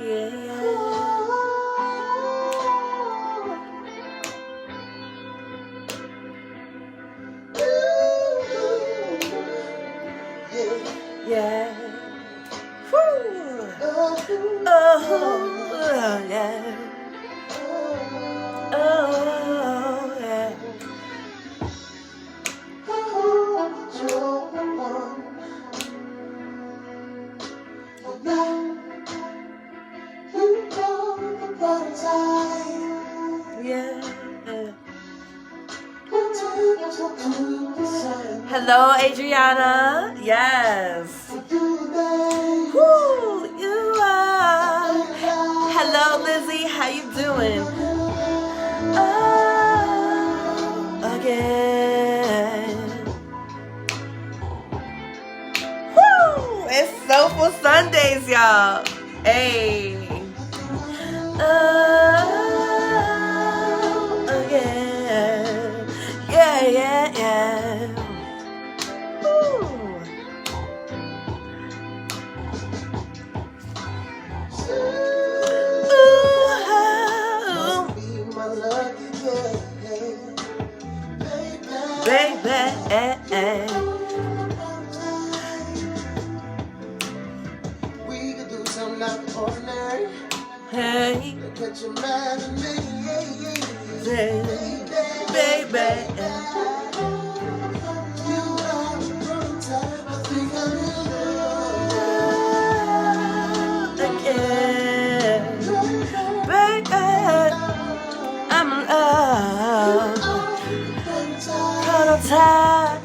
Yeah. Woo. Oh, yeah. Oh, yeah. Yeah. Hello, Adriana. Yes. Woo, you are. Hello, Lizzie. How you doing? Oh, again. Woo! It's Soulful Sundays, y'all. Hey. Again. Yeah, yeah, yeah. Woo. Baby, we could do something out of the ordinary. hey, Catch your mind and me, baby. you are the prototype. I think I'm in love Again, baby, I'm in love. Prototype.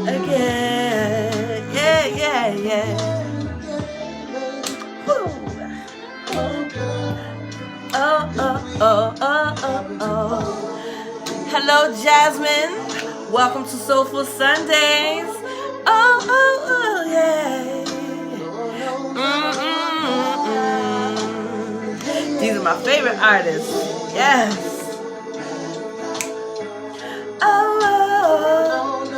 Again, yeah, yeah, yeah. Woo. Oh, oh, oh, oh, oh, oh. Hello, Jasmine. Welcome to Soulful Sundays. Oh, oh, oh, yeah. These are my favorite artists. Yes. Oh, oh,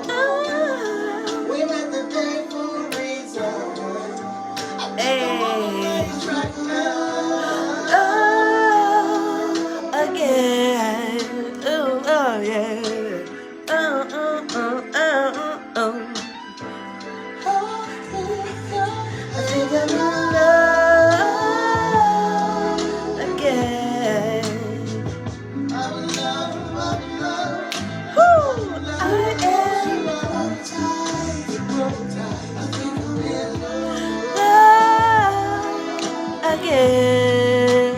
oh. we met the day for a reason. Hey. Right now. Oh, again. Oh, oh, yeah. Oh, oh, oh, oh, oh. I think I'm in love again. I'm in love. Woo! I am love again.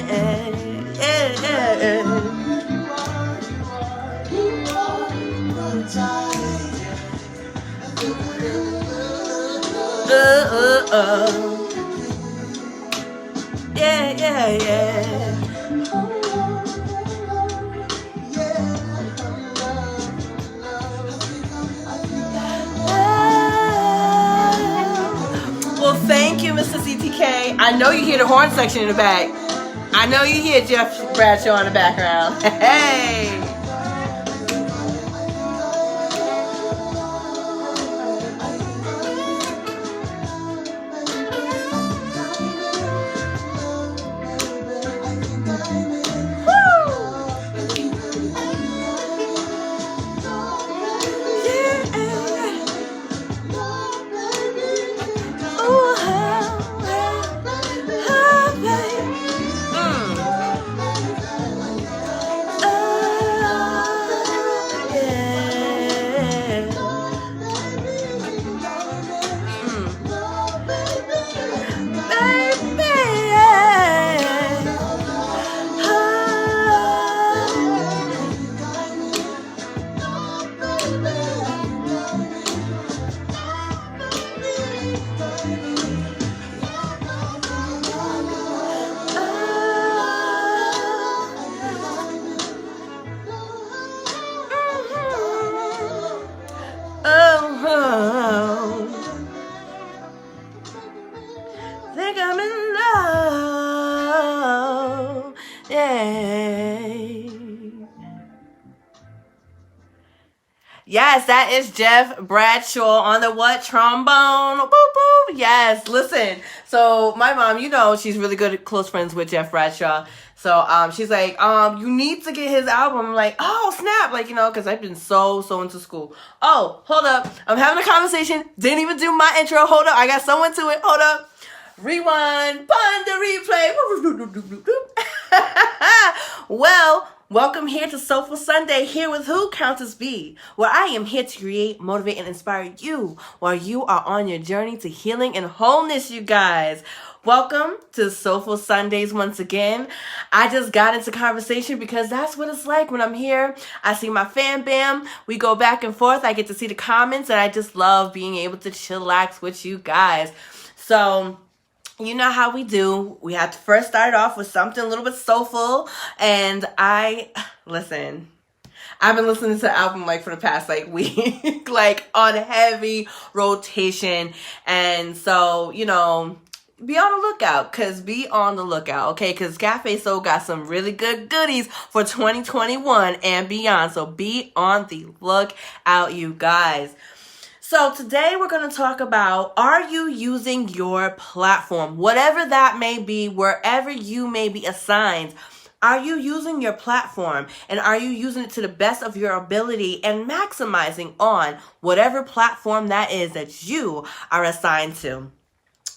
Yeah, yeah, yeah. Well, thank you, Mr. CTK. I know you hear the horn section in the back. I know you hear Jeff Bradshaw in the background. Hey! Yes, that is Jeff Bradshaw on the what? Trombone. Boop, boop. Yes, listen. So my mom, you know, she's really good, close friends with Jeff Bradshaw. So she's like, you need to get his album. I'm like, oh, snap. Like, you know, because I've been so into school. Oh, hold up. I'm having a conversation. Didn't even do my intro. Hold up. I got someone to it. Hold up. Rewind. Pun the replay. Well, welcome here to Soulful Sunday, here with who? Countess B, where I am here to create, motivate, and inspire you while you are on your journey to healing and wholeness, you guys. Welcome to Soulful Sundays once again. I just got into conversation because that's what it's like when I'm here. I see my fan bam. We go back and forth. I get to see the comments, and I just love being able to chillax with you guys. So you know how we do. We have to first start off with something a little bit soulful. And listen, I've been listening to the album like for the past like week, like on heavy rotation. And so, you know, be on the lookout, okay? Because Cafe Soul got some really good goodies for 2021 and beyond. So be on the lookout, you guys. So today we're going to talk about, are you using your platform? Whatever that may be, wherever you may be assigned, are you using your platform? And are you using it to the best of your ability and maximizing on whatever platform that is that you are assigned to?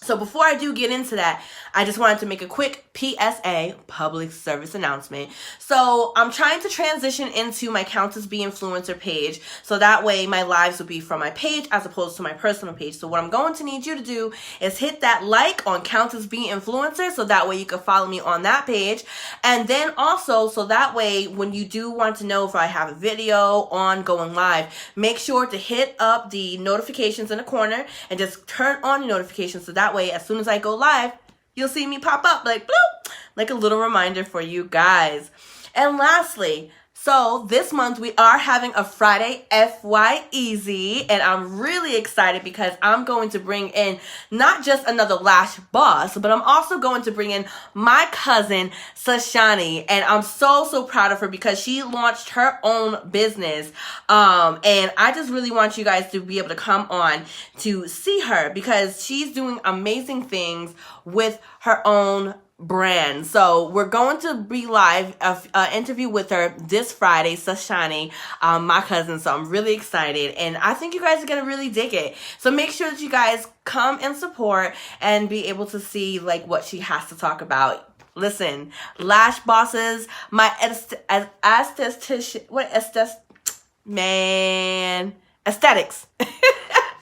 So before I do get into that, I just wanted to make a quick PSA, public service announcement. So I'm trying to transition into my Countess B influencer page. So that way my lives will be from my page as opposed to my personal page. So what I'm going to need you to do is hit that like on Countess B influencer. So that way you can follow me on that page. And then also, so that way when you do want to know if I have a video on going live, make sure to hit up the notifications in the corner and just turn on the notifications. So that way, as soon as I go live, you'll see me pop up like bloop, like a little reminder for you guys. And lastly, so this month we are having a Friday FYEZ, and I'm really excited because I'm going to bring in not just another lash boss, but I'm also going to bring in my cousin Sashani, and I'm so proud of her because she launched her own business, and I just really want you guys to be able to come on to see her because she's doing amazing things with her own brand. So we're going to be live an interview with her this Friday, Sashani, my cousin. So I'm really excited, and I think you guys are gonna really dig it. So make sure that you guys come and support and be able to see like what she has to talk about. Listen, lash bosses, my aesthetics,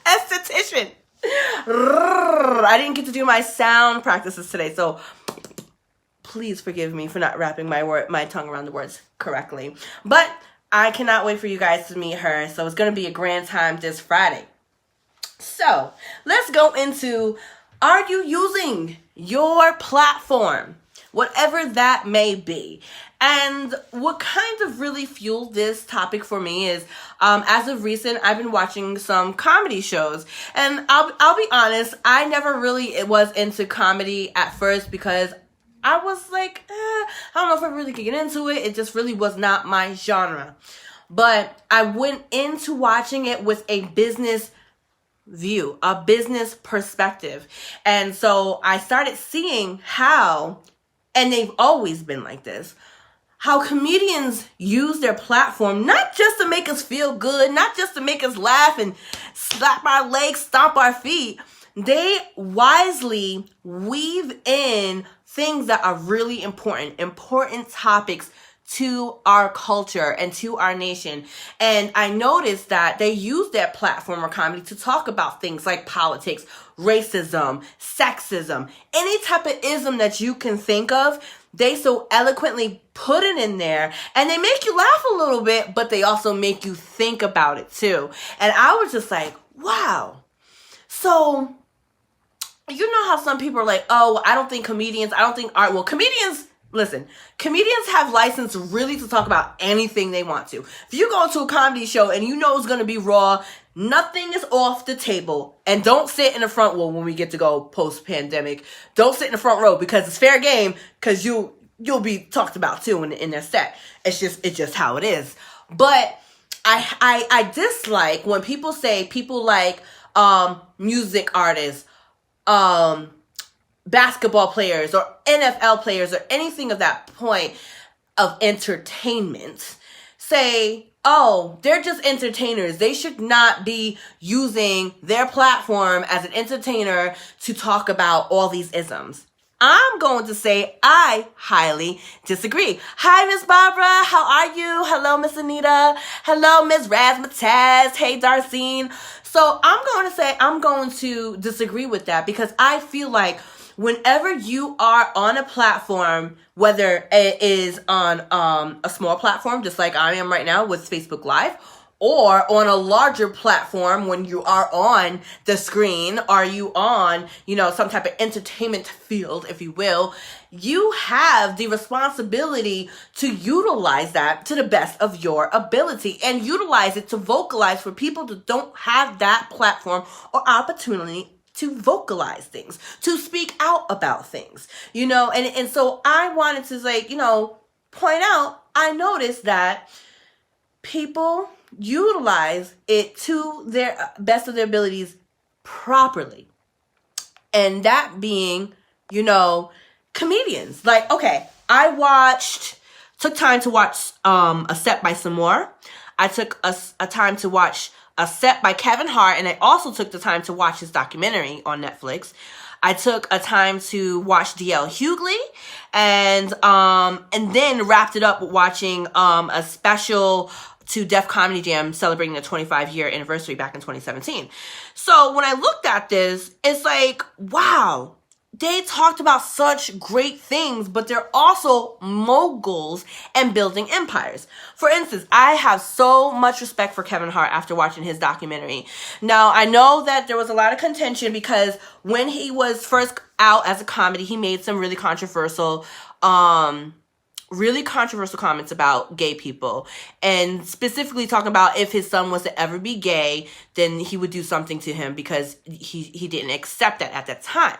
esthetician. I didn't get to do my sound practices today, so please forgive me for not wrapping my tongue around the words correctly. But I cannot wait for you guys to meet her. So it's going to be a grand time this Friday. So let's go into, are you using your platform? Whatever that may be. And what kind of really fueled this topic for me is, as of recent, I've been watching some comedy shows. And I'll be honest, I never really was into comedy at first because I was like, I don't know if I really could get into it. It just really was not my genre. But I went into watching it with a business view, a business perspective. And so I started seeing how, and they've always been like this, how comedians use their platform not just to make us feel good, not just to make us laugh and slap our legs, stomp our feet. They wisely weave in things that are really important topics to our culture and to our nation. And I noticed that they use their platform or comedy to talk about things like politics, racism, sexism, any type of ism that you can think of. They so eloquently put it in there, and they make you laugh a little bit, but they also make you think about it too. And I was just like, wow. So you know how some people are like, oh, I don't think comedians, well, comedians, listen, comedians have license really to talk about anything they want to. If you go to a comedy show and you know it's going to be raw, nothing is off the table. And don't sit in the front row when we get to go post-pandemic. Don't sit in the front row because it's fair game, because you'll be talked about too in their set. It's just how it is. But I dislike when people say people like music artists, basketball players, or NFL players, or anything of that point of entertainment say, oh, they're just entertainers. They should not be using their platform as an entertainer to talk about all these isms. I'm going to say I highly disagree. Hi, Miss Barbara. How are you? Hello, Miss Anita. Hello, Miss Razzmatazz. Hey, Darcene. So I'm going to disagree with that, because I feel like whenever you are on a platform, whether it is on a small platform, just like I am right now with Facebook Live, or on a larger platform when you are on the screen, are you on, some type of entertainment field, if you will, you have the responsibility to utilize that to the best of your ability and utilize it to vocalize for people that don't have that platform or opportunity to vocalize things, to speak out about things, and so I wanted to point out, I noticed that people utilize it to their best of their abilities properly. And that being, comedians. Like, okay, I took time to watch A Set by Some More. I took a time to watch A Set by Kevin Hart, and I also took the time to watch his documentary on Netflix. I took a time to watch D.L. Hughley, and then wrapped it up with watching a special to Def Comedy Jam celebrating the 25-year anniversary back in 2017. So when I looked at this, it's like, wow, they talked about such great things, but they're also moguls and building empires. For instance, I have so much respect for Kevin Hart after watching his documentary. Now, I know that there was a lot of contention because when he was first out as a comedy, he made some really controversial comments about gay people, and specifically talking about if his son was to ever be gay, then he would do something to him because he didn't accept that at that time.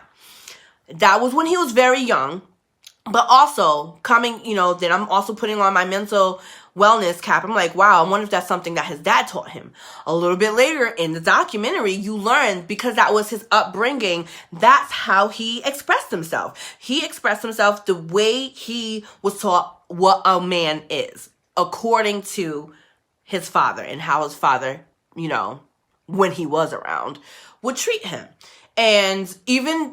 That was when he was very young. But also then I'm also putting on my mental wellness cap. I'm like, wow, I wonder if that's something that his dad taught him. A little bit later in the documentary, you learn, because that was his upbringing, that's how he expressed himself. He expressed himself the way he was taught what a man is, according to his father, and how his father, when he was around, would treat him. And even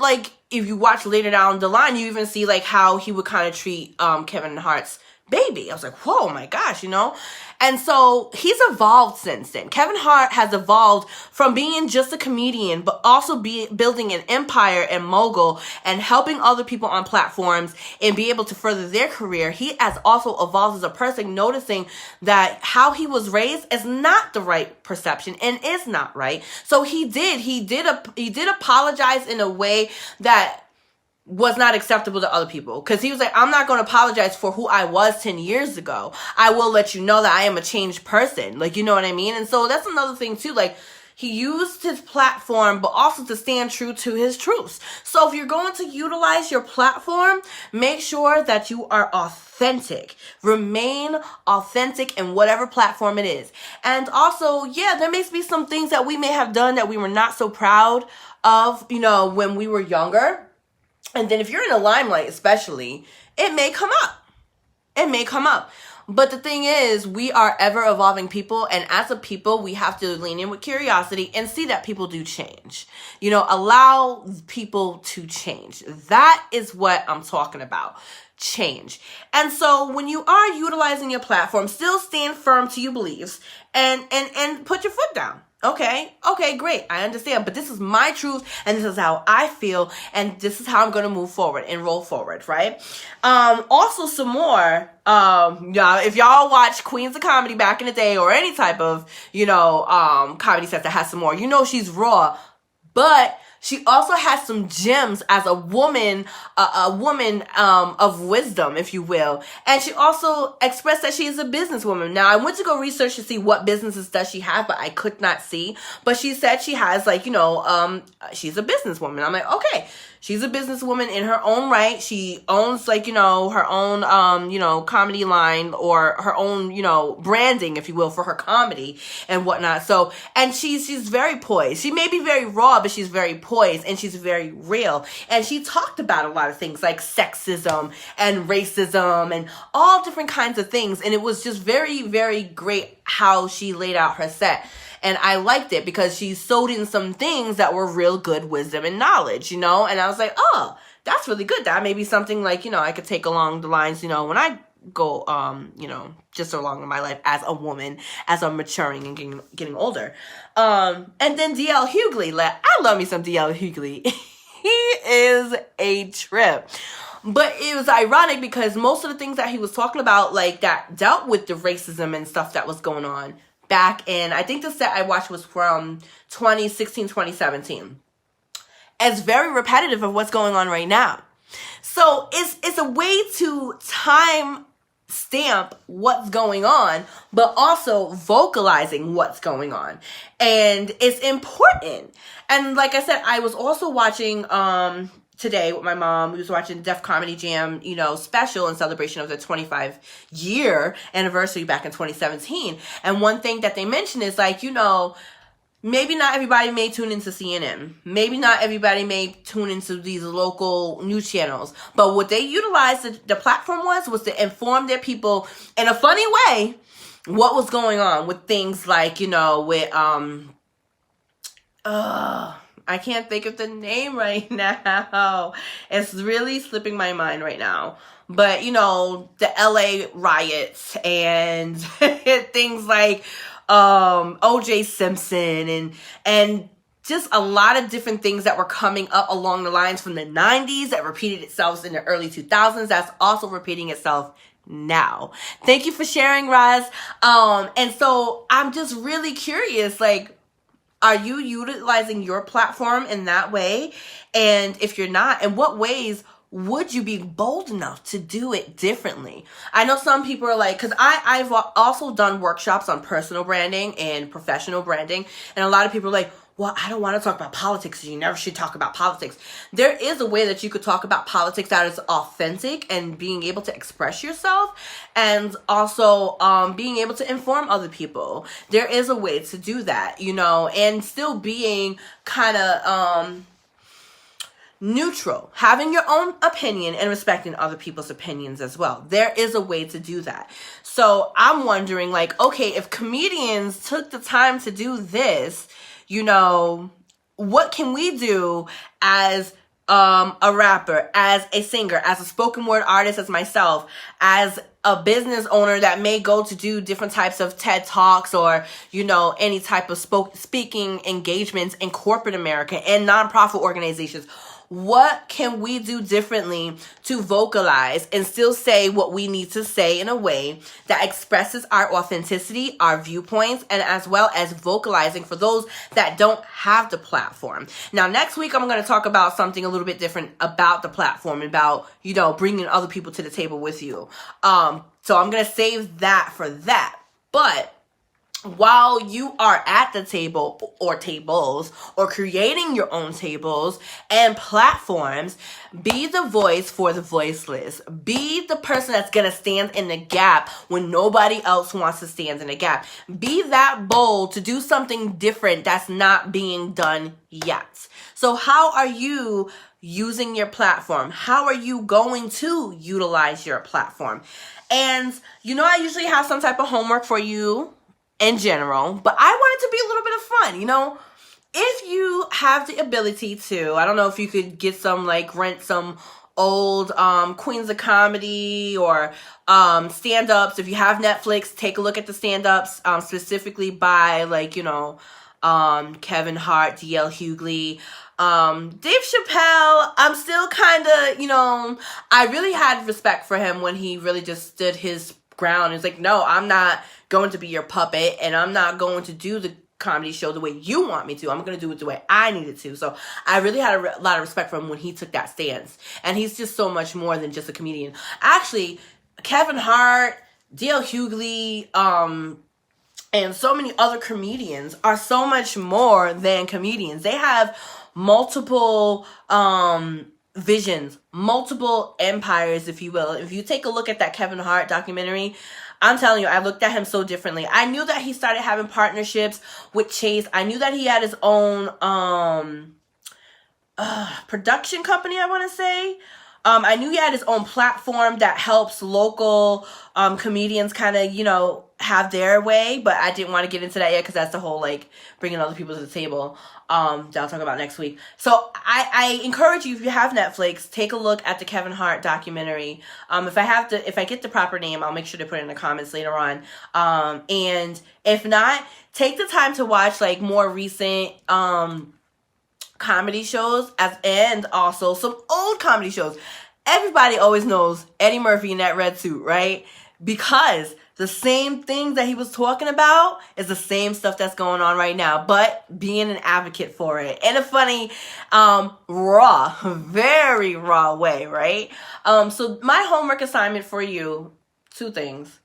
if you watch later down the line, you even see how he would kind of treat Kevin Hart's baby. I was like, whoa, my gosh, And so he's evolved since then. Kevin Hart has evolved from being just a comedian, but also building an empire and mogul and helping other people on platforms and be able to further their career. He has also evolved as a person, noticing that how he was raised is not the right perception and is not right. So he did apologize in a way that was not acceptable to other people, because he was like, I'm not going to apologize for who I was 10 years ago. I will let you know that I am a changed person. You know what I mean? And so that's another thing too. He used his platform, but also to stand true to his truths. So if you're going to utilize your platform, make sure that you are authentic. Remain authentic in whatever platform it is. And also, there may be some things that we may have done that we were not so proud of, when we were younger. And then if you're in the limelight, especially, it may come up. But the thing is, we are ever evolving people. And as a people, we have to lean in with curiosity and see that people do change. Allow people to change. That is what I'm talking about. Change. And so when you are utilizing your platform, still stand firm to your beliefs and put your foot down. Okay, great. I understand. But this is my truth, and this is how I feel, and this is how I'm going to move forward and roll forward, right? Also, some more, if y'all watch Queens of Comedy back in the day, or any type of, comedy set that has some more, she's raw, but she also has some gems as a woman of wisdom, if you will. And she also expressed that she is a businesswoman. Now, I went to go research to see what businesses does she have, but I could not see. But she said she has, like, she's a businesswoman. I'm like, okay. She's a businesswoman in her own right. She owns, like, her own, comedy line, or her own, branding, if you will, for her comedy and whatnot. So, and she's very poised. She may be very raw, but she's very poised, and she's very real. And she talked about a lot of things like sexism and racism and all different kinds of things. And it was just very, very great how she laid out her set. And I liked it because she sewed in some things that were real good wisdom and knowledge, And I was like, oh, that's really good. That may be something like, I could take along the lines, when I go, just along in my life as a woman, as I'm maturing and getting older. And then 𝐒.𝐿 𝐿, I love me some 𝐒.𝐿 𝐿. He is a trip. But it was ironic because most of the things that he was talking about, like, that dealt with the racism and stuff that was going on back in, I think the set I watched was from 2016, 2017. It's very repetitive of what's going on right now. So it's a way to time stamp what's going on, but also vocalizing what's going on. And it's important. And like I said, I was also watching today with my mom. We was watching Def Comedy Jam, special in celebration of the 25-year anniversary back in 2017. And one thing that they mentioned is, like, maybe not everybody may tune into CNN. Maybe not everybody may tune into these local news channels. But what they utilized the platform was to inform their people in a funny way what was going on with things like, with I can't think of the name right now. It's really slipping my mind right now. But, the LA riots and things like O.J. Simpson and just a lot of different things that were coming up along the lines from the 90s that repeated itself in the early 2000s. That's also repeating itself now. Thank you for sharing, Roz. And so I'm just really curious, like, are you utilizing your platform in that way? And if you're not, in what ways would you be bold enough to do it differently? I know some people are like, because I've also done workshops on personal branding and professional branding. And a lot of people are like, well, I don't want to talk about politics. You never should talk about politics. There is a way that you could talk about politics that is authentic and being able to express yourself, and also being able to inform other people. There is a way to do that, and still being kind of neutral, having your own opinion and respecting other people's opinions as well. There is a way to do that. So I'm wondering, like, okay, if comedians took the time to do this, what can we do as a rapper, as a singer, as a spoken word artist, as myself, as a business owner that may go to do different types of TED Talks or, any type of speaking engagements in corporate America and nonprofit organizations? What can we do differently to vocalize and still say what we need to say in a way that expresses our authenticity, our viewpoints, and as well as vocalizing for those that don't have the platform? Now, next week, I'm going to talk about something a little bit different about the platform, about, bringing other people to the table with you. So I'm going to save that for that. But while you are at the table or tables or creating your own tables and platforms, be the voice for the voiceless. Be the person that's going to stand in the gap when nobody else wants to stand in the gap. Be that bold to do something different that's not being done yet. So how are you using your platform? How are you going to utilize your platform? And, I usually have some type of homework for you in general, but I want it to be a little bit of fun, if you have the ability to, I don't know if you could get rent some old Queens of Comedy or stand-ups. If you have Netflix, take a look at the stand-ups, specifically by Kevin Hart, 𝐒.𝐿 𝐿, Dave Chappelle. I'm still kind of, I really had respect for him when he really just stood his ground. It's like, no, I'm not going to be your puppet, and I'm not going to do the comedy show the way you want me to. I'm going to do it the way I need it to. So I really had a lot of respect for him when he took that stance. And he's just so much more than just a comedian. Actually, Kevin Hart, D.L. Hughley, and so many other comedians are so much more than comedians. They have multiple visions, multiple empires, if you will. If you take a look at that Kevin Hart documentary, I'm telling you, I looked at him so differently. I knew that he started having partnerships with Chase. I knew that he had his own production company, I want to say. I knew he had his own platform that helps local comedians kind of, you know, have their way, but I didn't want to get into that yet because that's the whole, like, bringing other people to the table that I'll talk about next week. So I encourage you, if you have Netflix, take a look at the Kevin Hart documentary. If I get the proper name, I'll make sure to put it in the comments later on. And if not, take the time to watch, like, more recent comedy shows and also some old comedy shows. Everybody always knows Eddie Murphy in that red suit, right? Because the same things that he was talking about is the same stuff that's going on right now, but being an advocate for it in a funny, raw, very raw way, right? So my homework assignment for you, 2 things.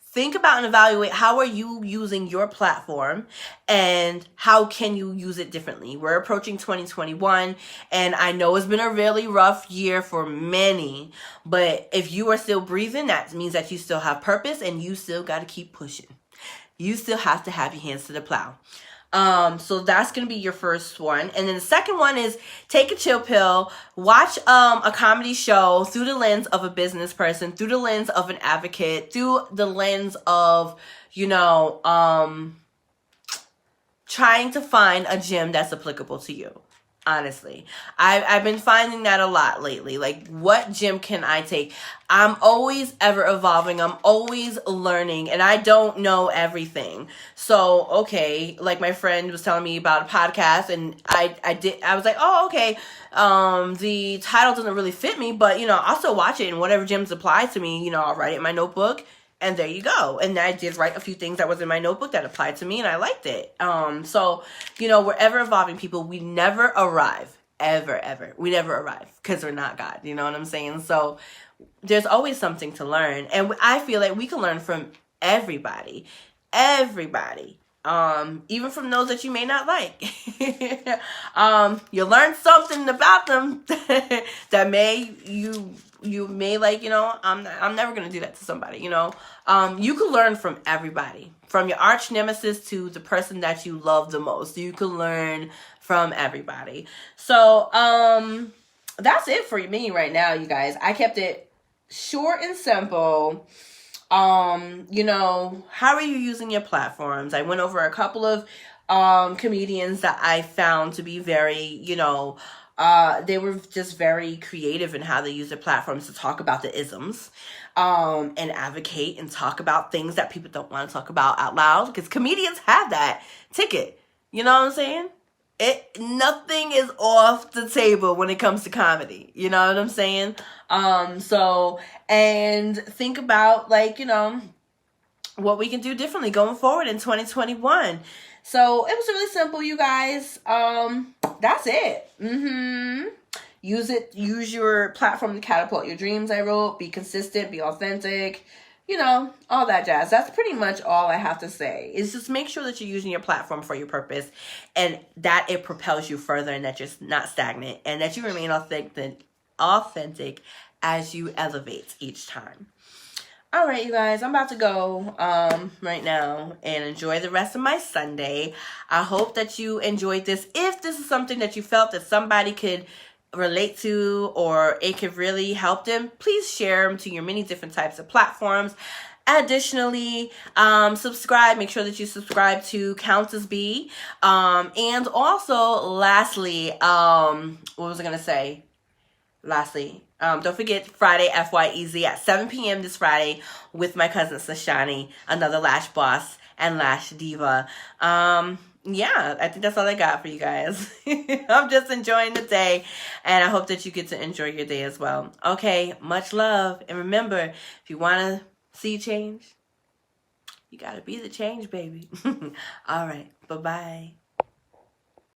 Think about and evaluate how are you using your platform and how can you use it differently. We're approaching 2021 and I know it's been a really rough year for many, but if you are still breathing, that means that you still have purpose and you still got to keep pushing. You still have to have your hands to the plow. So that's going to be your first one. And then the second one is take a chill pill, watch, a comedy show through the lens of a business person, through the lens of an advocate, through the lens of, you know, trying to find a gym that's applicable to you. Honestly, I've been finding that a lot lately. Like, what gym can I take? I'm always ever evolving. I'm always learning, and I don't know everything. So, okay, like my friend was telling me about a podcast, and I was like, oh, okay. The title doesn't really fit me, but, you know, I'll still watch it, and whatever gyms apply to me, you know, I'll write it in my notebook. And there you go. And I did write a few things that was in my notebook that applied to me, and I liked it. So, you know, we're ever evolving, people. We never arrive. Ever. We never arrive because we're not God. You know what I'm saying? So there's always something to learn. And I feel like we can learn from everybody. Everybody. Even from those that you may not like. You learn something about them that you may like, you know, I'm never going to do that to somebody, you know. You can learn from everybody, from your arch nemesis to the person that you love the most. You can learn from everybody. So, that's it for me right now, you guys. I kept it short and simple. You know, how are you using your platforms? I went over a couple of comedians that I found to be very, you know, they were just very creative in how they use their platforms to talk about the isms, and advocate and talk about things that people don't want to talk about out loud, because comedians have that ticket. You know what I'm saying? Nothing is off the table when it comes to comedy. You know what I'm saying? So, and think about, like, you know, what we can do differently going forward in 2021. So it was really simple, you guys. That's it. Use your platform to catapult your dreams. I wrote, be consistent, be authentic, you know, all that jazz. That's pretty much all I have to say. Is just make sure that you're using your platform for your purpose and that it propels you further and that you're not stagnant and that you remain authentic as you elevate each time. All right, you guys, I'm about to go right now and enjoy the rest of my Sunday. I hope that you enjoyed this. If this is something that you felt that somebody could relate to or it could really help them, please share them to your many different types of platforms. Additionally, subscribe. Make sure that you subscribe to Count as B. And also, lastly, what was I going to say? Lastly, don't forget Friday FYEZ at 7 p.m. this Friday with my cousin Sashani, another lash boss and lash diva. Yeah, I think that's all I got for you guys. I'm just enjoying the day, and I hope that you get to enjoy your day as well. Okay, much love. And remember, if you want to see change, You gotta be the change, baby. All right. Bye-bye.